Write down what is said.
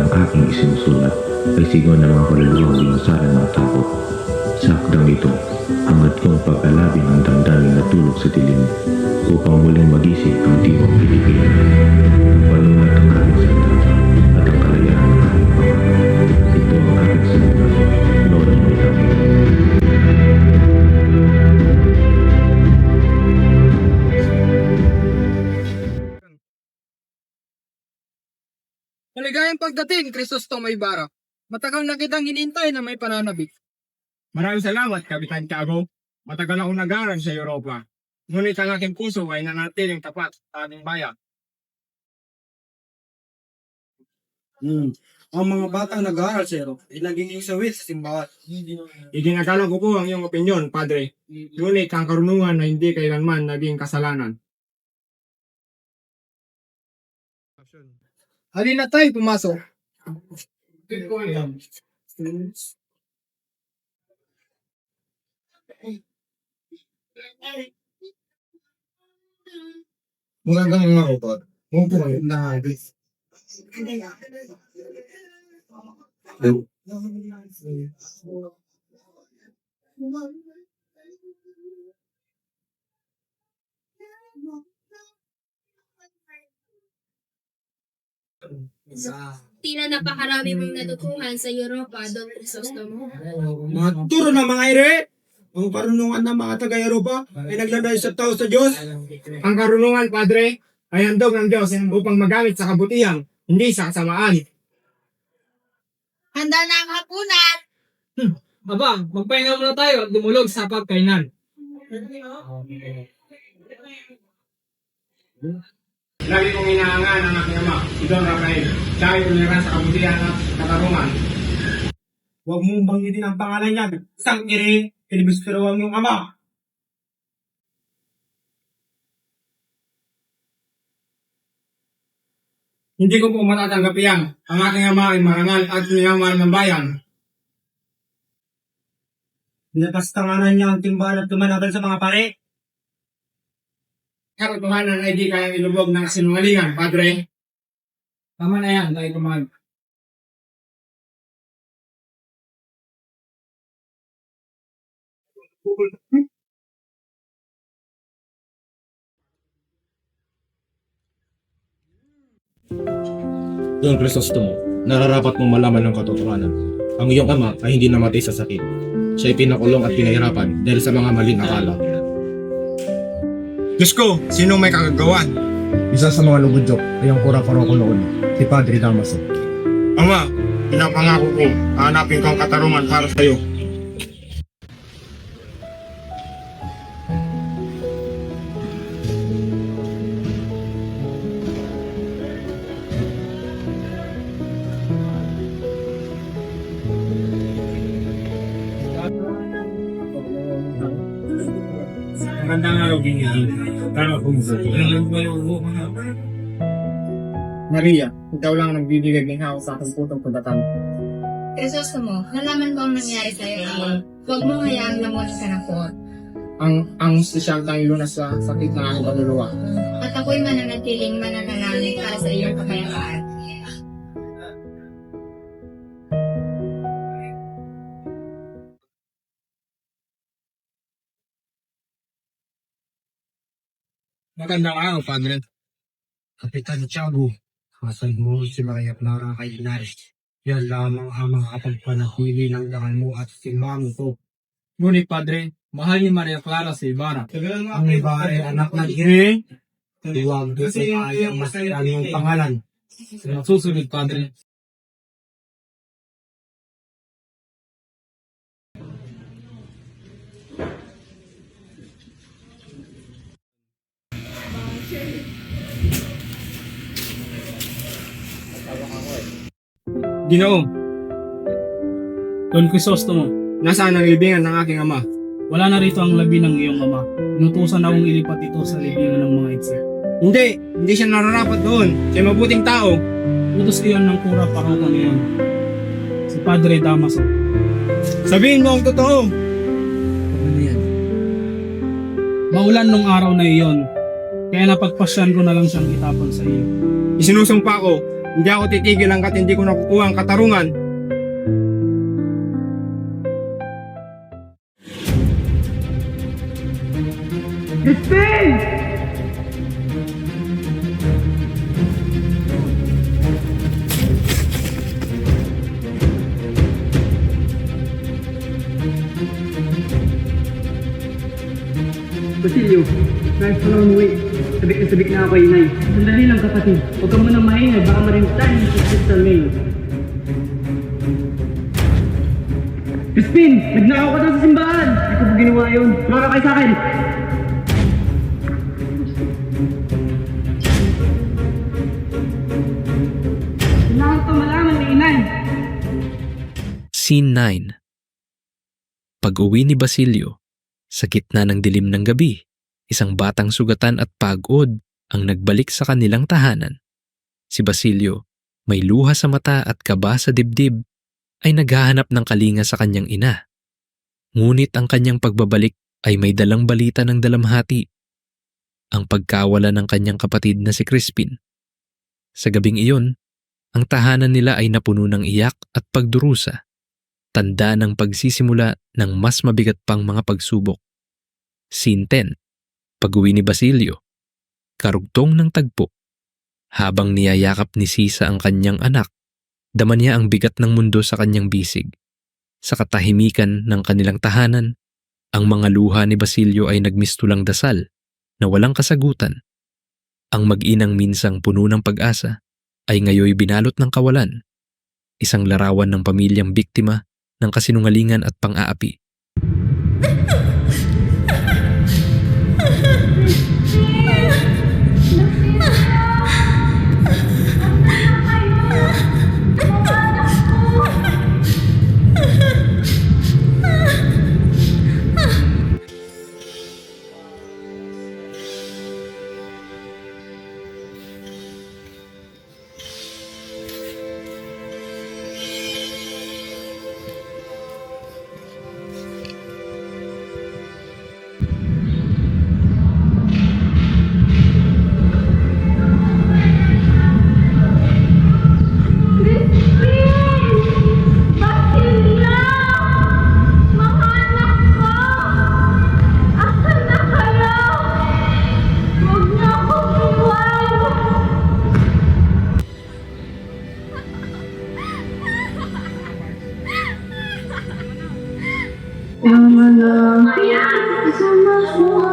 ng aking isinusulat ay sigaw ng mga kaluluwang limasaran ng takot. Sa akdang ito, hangad kong pag-alabin ang damdamin na tulog sa dilim upang muling magising ang diwang Pilipino. Palunat ang aking sandata at ang kalayaan ng aking mga. Ito ang aking sinulat, Lord of my Love. Maligayang pagdating, Crisostomo Ibarra. Matagal na kitang hinintay na may pananabik. Maraming salamat, Kapitan Tiago. Matagal akong nag-aaral sa Europa. Ngunit ang aking puso ay nanatiling tapat sa ating bayan. Ang mga batang nag-aaral sa Europe ay naging isawit sa simbahan. Iginagalang ko po ang iyong opinyon, Padre. Ngunit ang karunungan na hindi kailanman naging kasalanan. Halina tayo, pumasok. Magandang mga kapag. Mupo kayo na habis. Tila napakarami mong natutuhan sa Europa, Don Crisostomo. Mga turo ng mga ere! Ang karunungan ng mga taga-Europa ay naglanday sa tao sa Diyos. Ang karunungan, Padre, ay handog ng Diyos upang magamit sa kabutihan, hindi sa kasamaan. Handa na ang hapunan! Aba, magpahinga muna tayo at dumulog sa pagkainan. Lagi kong inaangan ang aking ama, si Don Rafael. Siya ay ulira sa kabutihan at katarungan. Huwag mong banggitin ang pangalan niya. Sang ere, pinibistiro ang iyong ama. Hindi ko po matatanggap yan. Ang aking ama ay marangal at minamahal ng bayan. Pinatastanganan niya ang timbahan at tumanagal sa mga pare. Katotohanan ay di kayang ilubog ng sinungalingan, Padre. Tama na yan, tayo kumag. Don Crisostomo, nararapat mong malaman ng katotohanan. Ang iyong ama ay hindi namatay sa sakit. Siya ay pinakulong at pinahirapan dahil sa mga maling akala. Diyos ko, sinong may kagagawan? Isa sa mga lubudyok ay ang kura-paroko noon, si Padre Damaso. Ama, pinapangako ko, hanapin ko ang katarungan para sa iyo. Magandang araw din yun. Tara kung Maria, ikaw lang ang nagbibigay ng hawak sa aking putong pagdatang. Crisostomo, nalaman ko ang nangyari sa'yo ngayon. Huwag mo hayaang lamunin ka ng kuot. Ang sosyal tayong lunas sa sakit ng aking kaluluwa. At ako'y mananatiling mananalangin para sa iyong kapayapaan. Magandang araw, Padre. Kapitan Tiago, kasal mo si Maria Clara kay Inaris. Yan lamang ang makakapagpanahuli ng dangal mo at simbahan ko. Ngunit, Padre, mahal ni Maria Clara sa Ibarra. Ang iba ay anak ng ire. Huwag dito ay ang mas yung pangalan. Susunod, Padre. Ginoo, Don Crisostomo, nasaan ang libingan ng aking ama? wala na rito ang labi ng iyong ama. Inutusan akong ilipat ito sa libingan ng mga itse. Hindi siya nararapat doon. Siya mabuting tao. Utos iyon ng kura pakatang iyon. Si Padre Damaso. Sabihin mo ang totoo. Ano yan? Maulan nung araw na iyon, kaya napagpasyan ko na lang siyang itapon sa iyo. Isinusumpa ko Hindi ako titigil hanggat hindi ko nakukuha ang katarungan. Basilio, nais ko na umuwi. Sabik na ako kay Inay. Sandali lang kapatid. Huwag ka munang maingay. Baka marinig tayo sa hospital ngayon. Crispin! Nagnakaw ka daw sa simbahan! Hindi ko po ginawa yun. Mara kayo sa akin! Kailangan ko malaman ni Inay. Scene 9. Pag-uwi ni Basilio, sa gitna ng dilim ng gabi, isang batang sugatan at pagod ang nagbalik sa kanilang tahanan. Si Basilio, may luha sa mata at kaba sa dibdib, ay naghahanap ng kalinga sa kanyang ina. Ngunit ang kanyang pagbabalik ay may dalang balita ng dalamhati, ang pagkawala ng kanyang kapatid na si Crispin. Sa gabing iyon, ang tahanan nila ay napuno ng iyak at pagdurusa, tanda ng pagsisimula ng mas mabigat pang mga pagsubok. Scene 10. Pag-uwi ni Basilio, karugtong ng tagpo. Habang niyayakap ni Sisa ang kanyang anak, dama niya ang bigat ng mundo sa kanyang bisig. Sa katahimikan ng kanilang tahanan, ang mga luha ni Basilio ay nagmistulang dasal na walang kasagutan. Ang mag-inang minsang puno ng pag-asa ay ngayoy binalot ng kawalan, isang larawan ng pamilyang biktima ng kasinungalingan at pang-aapi. Tama na. Isama ko.